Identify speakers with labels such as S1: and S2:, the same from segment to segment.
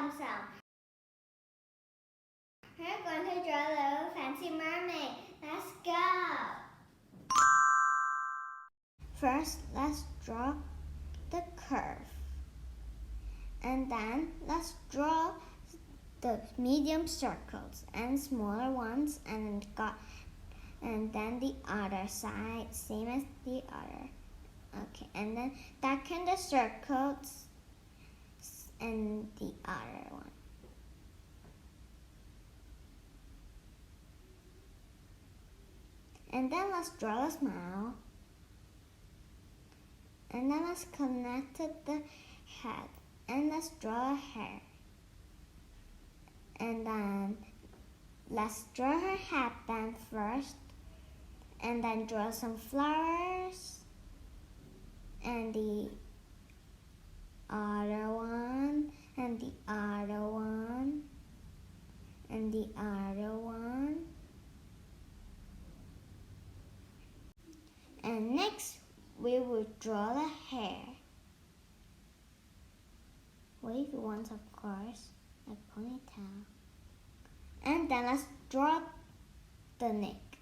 S1: SumSum. We're going to draw a little fancy mermaid. Let's go! First, let's draw the curve. And then let's draw the medium circles and smaller ones, and then the other side, same as the other. Okay, and then darken the circles and the other one. And then let's draw a smile. And then let's connect the head. And let's draw a hair. And then let's draw her headband first. And then draw some flowers. And the other one. And the other one. And the other one. And next, we will draw the hair. Wavy ones, of course, like ponytail. And then let's draw the neck.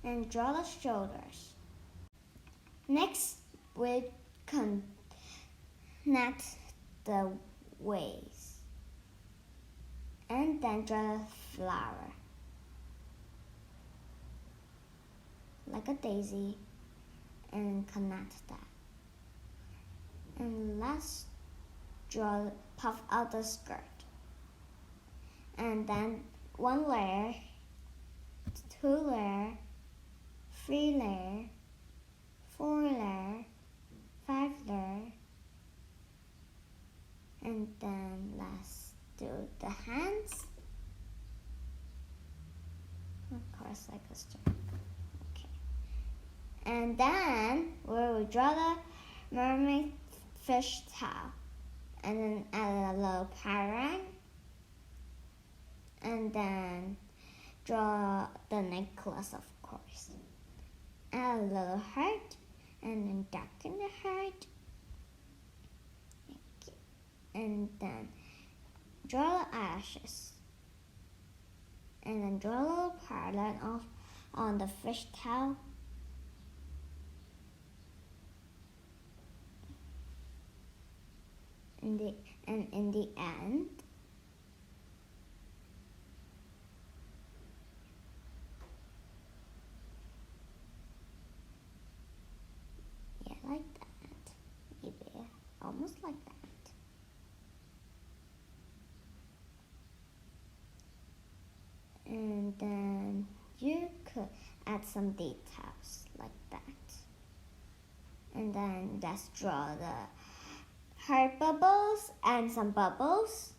S1: And draw the shoulders. Next, we connect the waist. And then draw the flower. Like a daisy, and connect that. And let's puff out the skirt. And then 1 layer, 2 layer, 3 layer, 4 layer, 5 layer. And then let's do the hands. Of course, like a star. And then we will draw the mermaid fish tail. And then add a little pattern. And then draw the necklace, of course. Add a little heart. And then darken the heart. And then draw the eyelashes. And then draw a little pattern on the fish tail. And in the end, yeah, like that, maybe almost like that. And then you could add some details like that. And then let's draw the heart bubbles and some bubbles.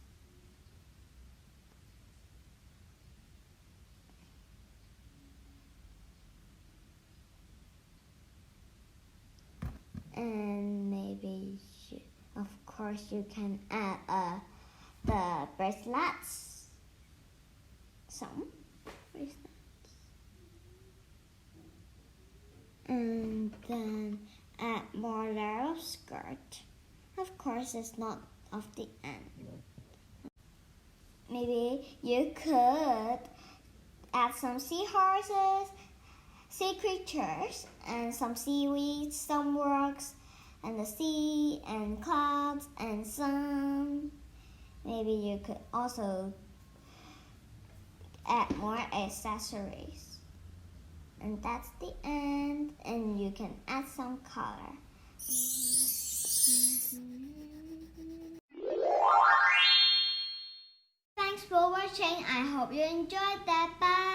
S1: And maybe, of course, you can add the bracelets. Some bracelets. And then add more layer of skirt. Of course, it's not of the end. Maybe you could add some seahorses, sea creatures, and some seaweed, some rocks, and the sea, and clouds, and sun. Maybe you could also add more accessories. And that's the end. And you can add some color. Thanks for watching. I hope you enjoyed that. Bye.